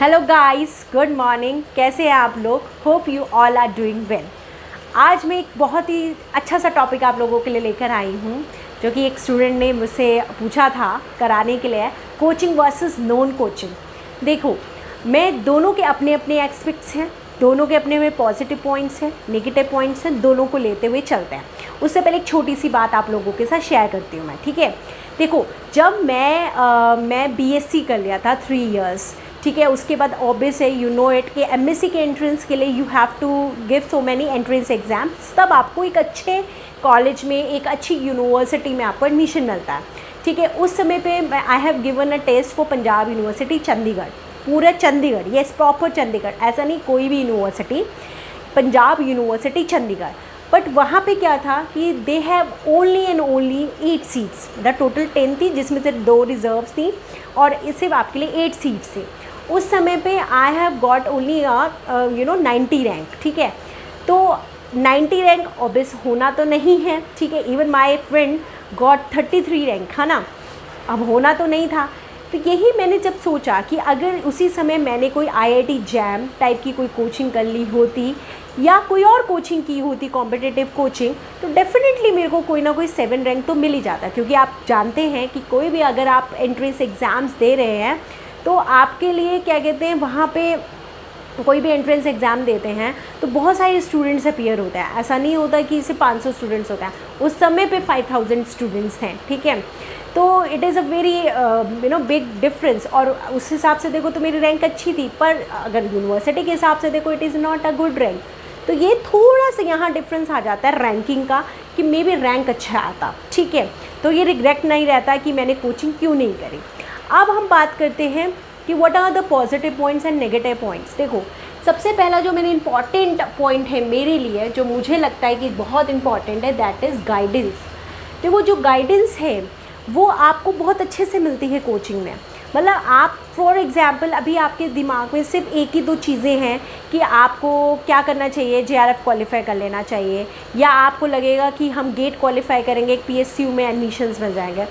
Hello guys, good morning. कैसे हैं आप लोग? Hope you all are doing well. आज मैं एक बहुत ही अच्छा सा टॉपिक आप लोगों के लिए लेकर आई हूँ, जो कि एक स्टूडेंट ने मुझसे पूछा था कराने के लिए, कोचिंग वर्सेस नॉन कोचिंग। देखो, मैं दोनों के अपने अपने एस्पेक्ट्स हैं, दोनों के अपने में पॉजिटिव पॉइंट्स हैं, नेगेटिव पॉइंट्स हैं, दोनों को लेते हुए चलते हैं। उससे पहले एक छोटी सी बात आप लोगों के साथ शेयर करती हूँ मैं, ठीक है? देखो, जब मैं बीएससी कर लिया था 3 इयर्स, ठीक है। उसके बाद ऑब्वियस है, यू नो इट, कि एमएससी के एंट्रेंस के लिए you have to give so many entrance exams, तब आपको एक अच्छे कॉलेज में, एक अच्छी यूनिवर्सिटी में आपको एडमिशन मिलता है, ठीक है। उस समय पे I have given a test for Punjab University Chandigarh, पूरा चंडीगढ़, येस प्रॉपर चंडीगढ़, ऐसा नहीं कोई भी university, Punjab University Chandigarh. But वहाँ पे क्या था कि they have only and only 8 seats, the total 10 थी, जिसमें से 2 रिजर्व थी और सिर्फ आपके लिए 8 सीट्स थी। उस समय पे I have got only 90 rank, ठीक है। तो 90 रैंक ऑब्वियस होना तो नहीं है, ठीक है। Even my friend got 33 rank, है ना, अब होना तो नहीं था। तो यही मैंने जब सोचा कि अगर उसी समय मैंने कोई आईआईटी जैम टाइप की कोई कोचिंग कर ली होती या कोई और कोचिंग की होती, कॉम्पिटिटिव कोचिंग, तो डेफिनेटली मेरे को कोई ना कोई 7 रैंक तो मिल ही जाता। क्योंकि आप जानते हैं कि कोई भी अगर आप एंट्रेंस एग्ज़ाम्स दे रहे हैं तो आपके लिए क्या कहते हैं, वहाँ पे कोई भी एंट्रेंस एग्ज़ाम देते हैं तो बहुत सारे स्टूडेंट्स अपीयर होते हैं। ऐसा नहीं होता कि सिर्फ 500 स्टूडेंट्स होता है, उस समय पे 5000 स्टूडेंट्स हैं, ठीक है। तो it is a very big difference. और उस हिसाब से देखो तो मेरी रैंक अच्छी थी, पर अगर यूनिवर्सिटी के हिसाब से देखो, it is not a good rank. तो ये थोड़ा सा यहाँ डिफरेंस आ जाता है रैंकिंग का, कि मे बी रैंक अच्छा आता, ठीक है। तो ये रिग्रेट नहीं रहता कि मैंने कोचिंग क्यों नहीं करी। अब हम बात करते हैं कि what are the positive points and negative points. देखो, सबसे पहला जो मेरे इम्पॉर्टेंट पॉइंट है मेरे लिए, जो मुझे लगता है कि बहुत इंपॉर्टेंट है, दैट इज़ गाइडेंस। देखो, जो गाइडेंस है वो आपको बहुत अच्छे से मिलती है कोचिंग में। मतलब आप फॉर एग्ज़ाम्पल, अभी आपके दिमाग में सिर्फ एक ही 2 चीज़ें हैं कि आपको क्या करना चाहिए, जेआरएफ क्वालिफाई कर लेना चाहिए, या आपको लगेगा कि हम गेट क्वालिफाई करेंगे, एक पीएसयू में एडमिशन्स मिल जाएंगे।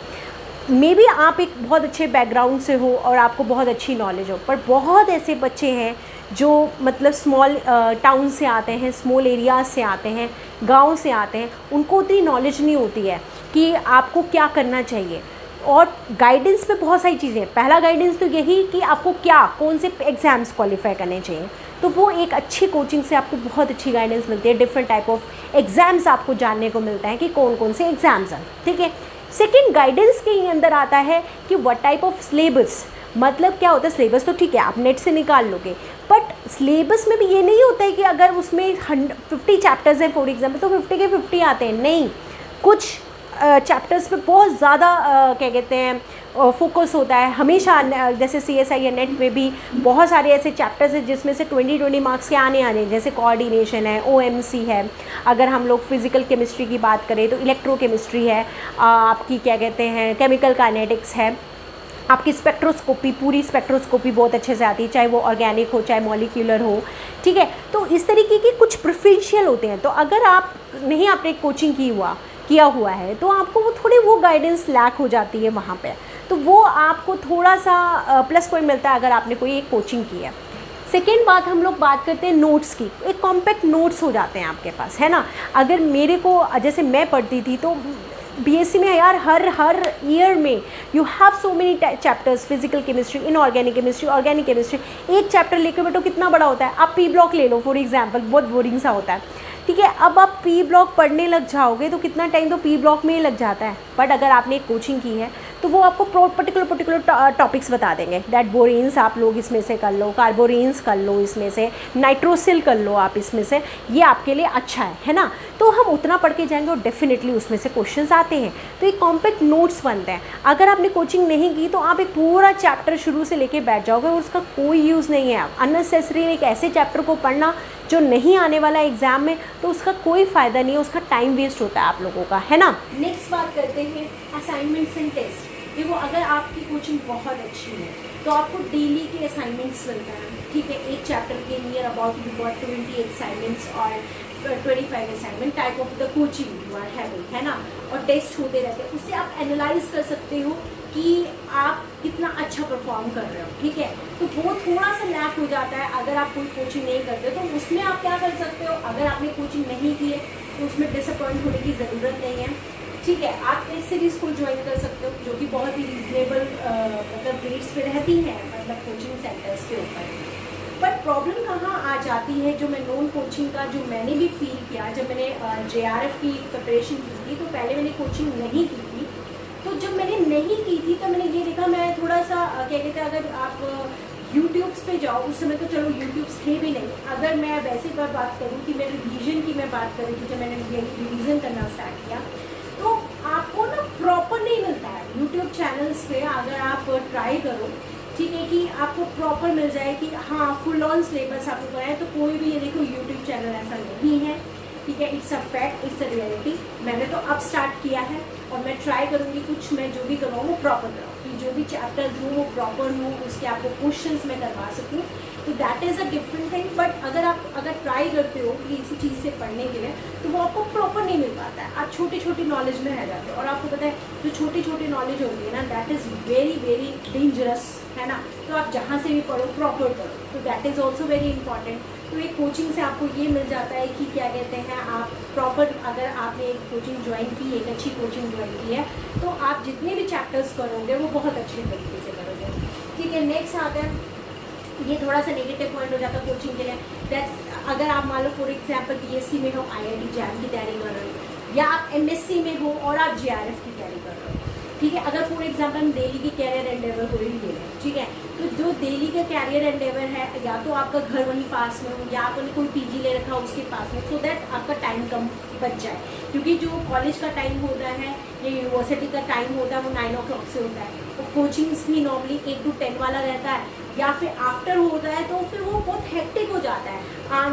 मे बी आप एक बहुत अच्छे बैकग्राउंड से हो और आपको बहुत अच्छी नॉलेज हो, पर बहुत ऐसे बच्चे हैं जो मतलब स्मॉल टाउन से आते हैं, स्मॉल एरियाज से आते हैं, गांव से आते हैं, उनको उतनी नॉलेज नहीं होती है कि आपको क्या करना चाहिए। और गाइडेंस पे बहुत सारी चीज़ें हैं। पहला गाइडेंस तो यही कि आपको कौन से एग्ज़ाम्स क्वालिफाई करने चाहिए, तो वो एक अच्छी कोचिंग से आपको बहुत अच्छी गाइडेंस मिलती है। डिफरेंट टाइप ऑफ एग्ज़ाम्स आपको जानने को मिलता है कि कौन कौन से एग्ज़ाम्स हैं, ठीक है। सेकेंड, गाइडेंस के अंदर आता है कि व्हाट टाइप ऑफ सिलेबस, मतलब क्या होता है सिलेबस, तो ठीक है आप नेट से निकाल लोगे, बट सिलेबस में भी ये नहीं होता है कि अगर उसमें 50 चैप्टर्स हैं फॉर एग्जाम्पल, तो 50 के 50 आते हैं, नहीं। कुछ चैप्टर्स पे बहुत ज़्यादा क्या कहते हैं फोकस होता है हमेशा। जैसे CSI या नेट में भी बहुत सारे ऐसे चैप्टर्स हैं जिसमें से 20 मार्क्स के आने, जैसे कोऑर्डिनेशन है, OMC है। अगर हम लोग फिज़िकल केमिस्ट्री की बात करें तो इलेक्ट्रोकेमिस्ट्री है, आपकी क्या कहते हैं केमिकल काइनेटिक्स है, आपकी स्पेक्ट्रोस्कोपी, पूरी स्पेक्ट्रोस्कोपी बहुत अच्छे से आती है, चाहे वो ऑर्गेनिक हो चाहे मॉलिक्यूलर हो, ठीक है। तो इस तरीके के कुछ प्रेफरेंशियल होते हैं। तो अगर आप नहीं, आपने कोचिंग किया हुआ है, तो आपको वो थोड़ी वो गाइडेंस लैक हो जाती है वहाँ पे, तो वो आपको थोड़ा सा प्लस पॉइंट मिलता है अगर आपने कोई एक कोचिंग की है। सेकेंड बात, हम लोग बात करते हैं नोट्स की। एक कॉम्पैक्ट नोट्स हो जाते हैं आपके पास, है ना। अगर मेरे को, जैसे मैं पढ़ती थी तो बीएससी में यार हर ईयर में you have so many chapters, physical chemistry, inorganic chemistry, organic chemistry, एक चैप्टर लेकर बैठो कितना बड़ा होता है। आप पी ब्लॉक ले लो फॉर एग्जांपल, बहुत बोरिंग सा होता है, ठीक है। अब आप पी ब्लॉक पढ़ने लग जाओगे तो कितना टाइम तो पी ब्लॉक में ही लग जाता है। बट अगर आपने एक कोचिंग की है तो वो आपको पर्टिकुलर टॉपिक्स बता देंगे, दैट बोरेन्स आप लोग इसमें से कर लो, कार्बोरेन्स कर लो, इसमें से नाइट्रोसिल कर लो आप इसमें से, ये आपके लिए अच्छा है ना। तो हम उतना पढ़ के जाएंगे और डेफिनेटली उसमें से क्वेश्चंस आते हैं। तो एक कॉम्पैक्ट नोट्स बनते हैं। अगर आपने कोचिंग नहीं की तो आप एक पूरा चैप्टर शुरू से लेके बैठ जाओगे और उसका कोई यूज़ नहीं है। अननेसेसरी एक ऐसे चैप्टर को पढ़ना जो नहीं आने वाला एग्जाम में, तो उसका कोई फ़ायदा नहीं है, उसका टाइम वेस्ट होता है आप लोगों का, है ना। नेक्स्ट बात करते हैं असाइनमेंट्स एंड टेस्ट। देखो, अगर आपकी कोचिंग बहुत अच्छी है तो आपको डेली के असाइनमेंट्स मिलता है, ठीक है। एक चैप्टर के near about you got 20 assignments और 25 assignment type of the coaching you are having, है ना, और टेस्ट होते रहते हैं, उससे आप एनालाइज कर सकते हो कि आप कितना अच्छा परफॉर्म कर रहे हो, ठीक है। तो वो थोड़ा सा लैक हो जाता है अगर आप कोई कोचिंग नहीं करते हो। तो उसमें आप क्या कर सकते हो, अगर आपने कोचिंग नहीं की है तो उसमें डिसअपॉइंट होने की ज़रूरत नहीं है, ठीक है। आप टेस्ट सीरीज़ को ज्वाइन कर सकते हो जो कि बहुत ही रीजनेबल मतलब रेट्स पे रहती हैं, मतलब कोचिंग सेंटर्स के ऊपर। बट प्रॉब्लम कहाँ आ जाती है, जो मैं नॉन कोचिंग का जो मैंने भी फील किया, जब मैंने JRF की प्रिपरेशन की थी तो पहले मैंने कोचिंग नहीं की थी। तो जब मैंने नहीं की थी तो मैंने ये देखा, मैं थोड़ा सा क्या कहते हैं, अगर आप यूट्यूब्स पे जाओ, उस समय तो चलो यूट्यूब्स थे भी नहीं, अगर मैं वैसे पर बात करूँ कि मेरे रिवीजन की मैं बात करूँ कि जब मैंने रिवीजन करना स्टार्ट किया तो आपको ना प्रॉपर नहीं मिलता है यूट्यूब चैनल्स पे। अगर आप ट्राई करो, ठीक है, कि आपको प्रॉपर मिल जाए कि हाँ फुल ऑन सिलेबस आपको कराए, तो कोई भी ये देखो यूट्यूब चैनल ऐसा नहीं है, ठीक है। It's a fact, it's a reality. मैंने तो अब स्टार्ट किया है और मैं ट्राई करूँगी कुछ मैं जो भी कराऊँ वो प्रॉपर कराऊँ, कि जो भी चैप्टर्स हो वो प्रॉपर हो, उसके आपको क्वेश्चंस मैं करवा सकूँ, तो that is a different thing. But अगर ट्राई करते हो कि इसी चीज़ से पढ़ने के लिए, तो वो आपको प्रॉपर नहीं मिल पाता है, आप छोटी छोटी नॉलेज में रह जाते हो। और आपको पता है जो छोटी छोटी नॉलेज होती है ना, that is very very dangerous, है ना। तो आप जहाँ से भी पढ़ो प्रॉपर पढ़ो, तो that is also very important. तो एक कोचिंग से आपको ये मिल जाता है कि क्या कहते हैं, आप प्रॉपर, अगर आपने एक कोचिंग ज्वाइन की, एक अच्छी कोचिंग ज्वाइन की है, तो आप जितने भी चैप्टर्स करोगे वो बहुत अच्छे तरीके से करोगे, ठीक है। नेक्स्ट आता है, ये थोड़ा सा नेगेटिव पॉइंट हो जाता है कोचिंग के लिए, दैट्स अगर आप मान लो फॉर एग्जाम्पल BSc में हो, IIT JAM की तैयारी कर रहे हो, या आप MSc में हो और आप JRF की तैयारी कर रहे हो, ठीक है। अगर फॉर एग्जाम्पल हम दिल्ली की कैरियर एंडेवर को ही ले लें, ठीक है, तो जो दिल्ली का कैरियर एंडेवर है, या तो आपका घर वहीं पास में हो, या आपने कोई PG ले रखा हो उसके पास में, सो दैट आपका टाइम कम बच जाए। क्योंकि जो कॉलेज का टाइम होता है या यूनिवर्सिटी का टाइम होता है वो 9 o'clock से होता है, तो कोचिंग्स भी नॉर्मली 8 to 10 वाला रहता है, या फिर आफ्टर होता है, तो फिर वो बहुत हेक्टिक हो जाता है।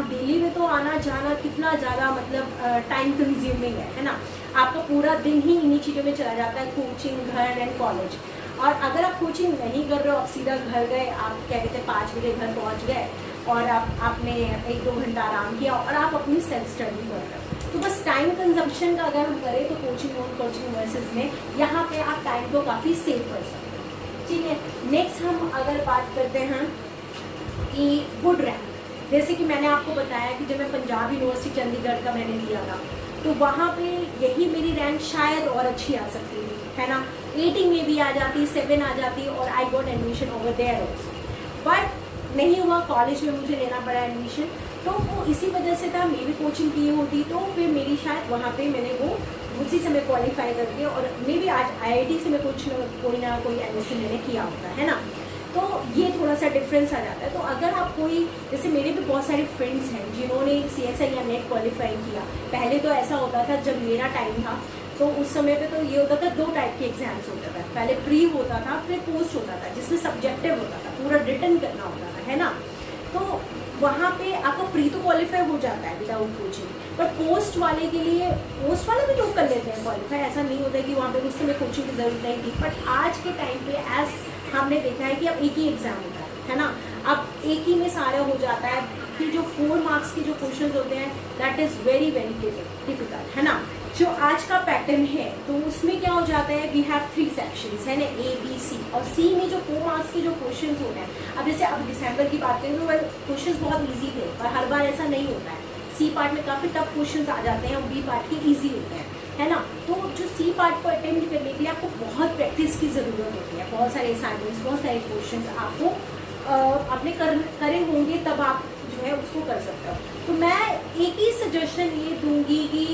दिल्ली में तो आना जाना कितना ज़्यादा मतलब टाइम कंज्यूमिंग है ना। आपका पूरा दिन ही इन्हीं चीज़ों में चला जाता है, कोचिंग, घर एंड कॉलेज। और अगर आप कोचिंग नहीं कर रहे हो, आप सीधा घर गए, आप क्या कहते हैं 5 बजे घर पहुंच गए और आपने 1-2 घंटा आराम किया और आप अपनी सेल्फ स्टडी कर रहे हो, तो बस टाइम कंजम्पशन का अगर हम करें तो कोचिंग और कोचिंग वर्सेस में यहाँ पे आप टाइम को काफ़ी सेव कर सकते हो, ठीक है। नेक्स्ट हम अगर बात करते हैं कि गुड रैंक, जैसे कि मैंने आपको बताया कि जब मैं पंजाब यूनिवर्सिटी चंडीगढ़ का मैंने लिया था, तो वहाँ पे यही मेरी रैंक शायद और अच्छी आ सकती थी, है ना। 80 में भी आ जाती, 7 आ जाती, और I got admission over there also. But नहीं हुआ, कॉलेज में मुझे लेना पड़ा एडमिशन, तो वो इसी वजह से था। मे भी कोचिंग की होती तो फिर मेरी शायद वहाँ पे मैंने वो उसी समय क्वालिफाई करके, और मे भी आज IIT से मैं कोई ना कोई MSc मैंने किया होता है ना। तो ये थोड़ा सा डिफरेंस आ जाता है। तो अगर आप कोई, जैसे मेरे भी बहुत सारे फ्रेंड्स हैं जिन्होंने CSI या नेट क्वालिफाई किया, पहले तो ऐसा होता था जब मेरा टाइम था, तो उस समय पे तो ये होता था 2 टाइप के एग्जाम्स होता था, पहले प्री होता था फिर पोस्ट होता था, जिसमें सब्जेक्टिव होता था, पूरा रिटन करना होता था, है ना। तो वहाँ पे आपका प्री तो क्वालिफाई हो जाता है विदाउट कोचिंग, बट पोस्ट वाले के लिए, पोस्ट वाले भी लोग कर लेते हैं क्वालिफाई, ऐसा नहीं होता है कि वहाँ पे उस समय कोचिंग की जरूरत नहीं थी। बट आज के टाइम पे एज हमने देखा है कि अब एक ही एग्जाम होता है ना, अब एक ही में सारा हो जाता है कि जो 4 मार्क्स के जो क्वेश्चन होते हैं that is very very difficult, है ना। जो आज का पैटर्न है तो उसमें क्या हो जाता है, वी हैव 3 सेक्शंस, है ना, A B C, और C में जो 4 मार्क्स के जो क्वेश्चंस होते हैं, अब जैसे अब दिसंबर की बात करें तो क्वेश्चंस बहुत इजी थे, पर हर बार ऐसा नहीं होता है। C पार्ट में काफ़ी टफ क्वेश्चंस आ जाते हैं और B पार्ट के ईजी होते हैं, है ना। तो जो C पार्ट को अटेम्प्ट करने के लिए आपको बहुत प्रैक्टिस की ज़रूरत होती है, बहुत सारे असाइनमेंट्स, बहुत सारे क्वेश्चंस आपको अपने करे होंगे, तब आप जो है उसको कर सकते हो। तो मैं एक ही सजेशन ये दूंगी कि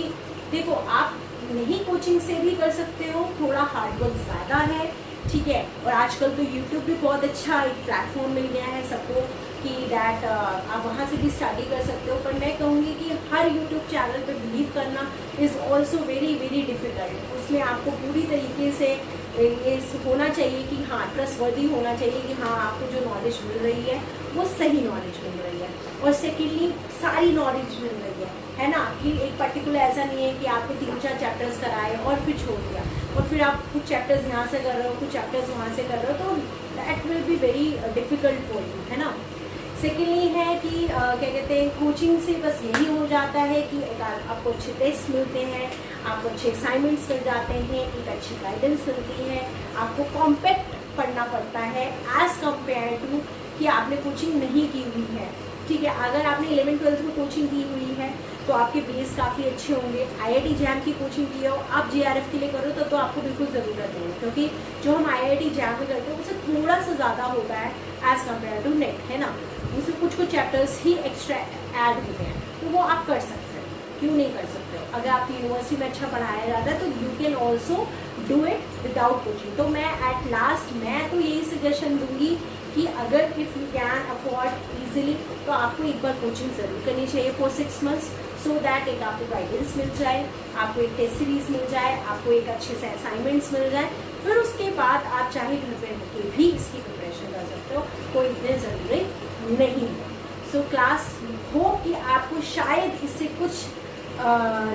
देखो, आप नहीं कोचिंग से भी कर सकते हो, थोड़ा हार्डवर्क ज़्यादा है, ठीक है। और आजकल तो यूट्यूब भी बहुत अच्छा एक प्लेटफॉर्म मिल गया है सबको कि दैट आप वहाँ से भी स्टडी कर सकते हो। पर मैं कहूँगी कि हर यूट्यूब चैनल पे बिलीव करना is also very very difficult. उसमें आपको पूरी तरीके से ये होना चाहिए कि हाँ, ट्रस्टवर्दी होना चाहिए कि हाँ, आपको जो नॉलेज मिल रही है वो सही नॉलेज मिल रही है, और सेकेंडली सारी नॉलेज मिल रही है ना। कि एक पर्टिकुलर ऐसा नहीं है कि आपको 3-4 चैप्टर्स कराए और फिर छोड़ दिया, और फिर आप कुछ चैप्टर्स यहाँ से कर रहे हो, कुछ चैप्टर्स वहाँ से कर रहे हो, तो that will be very difficult for you, है ना। सेकेंडली है कि क्या कहते हैं, कोचिंग से बस यही हो जाता है कि आपको अच्छे टेस्ट मिलते हैं, आपको अच्छे असाइनमेंट्स मिल जाते हैं, एक अच्छी गाइडेंस मिलती है, आपको कॉम्पैक्ट पढ़ना पड़ता है एज़ कम्पेयर टू कि आपने कोचिंग नहीं की हुई है। ठीक है, अगर आपने 11th-12th में कोचिंग की हुई है तो आपके बेस काफ़ी अच्छे होंगे। IIT JAM की कोचिंग की हो, आप JRF के लिए करो तो आपको बिल्कुल ज़रूरत नहीं है, क्योंकि जो हम IIT JAM में करते हैं उससे थोड़ा सा ज़्यादा होता है एज़ कम्पेयर टू नेट, है ना। उसमें कुछ चैप्टर्स ही एक्स्ट्रा ऐड होते हैं, तो वो आप कर सकते हो, क्यों नहीं कर सकते हो। अगर आपकी यूनिवर्सिटी में अच्छा पढ़ाया जाता है तो you can also do it without coaching. तो मैं एट लास्ट मैं तो यही सजेशन दूंगी कि अगर if you can afford easily तो आपको एक बार कोचिंग ज़रूर करनी चाहिए फॉर 6 मंथ्स, सो दैट एक आपको गाइडेंस मिल जाए, आपको एक टेस्ट सीरीज मिल जाए, आपको एक अच्छे से असाइनमेंट्स मिल जाए। फिर उसके बाद आप चाहे घर पे होकर भी इसकी प्रिपरेशन कर सकते हो, कोई इतने ज़रूरी नहीं है। सो क्लास होप कि आपको शायद इससे कुछ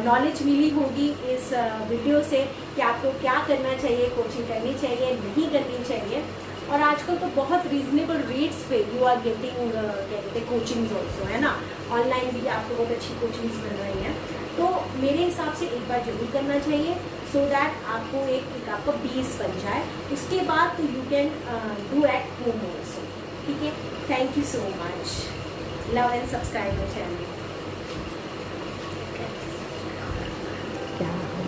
नॉलेज मिली होगी इस वीडियो से कि आपको क्या करना चाहिए, कोचिंग करनी चाहिए नहीं करनी चाहिए। और आजकल तो बहुत रीजनेबल रेट्स पे यू आर गेटिंग क्या कहते हैं कोचिंग्स ऑल्सो, है ना। ऑनलाइन भी आपको बहुत अच्छी कोचिंग्स मिल रही हैं, तो मेरे हिसाब से एक बार जरूर करना चाहिए, सो दैट आपको एक आपका बेस बन जाए। उसके बाद तो you can do at home also. ठीक है, thank you so much, love and subscribe my channel.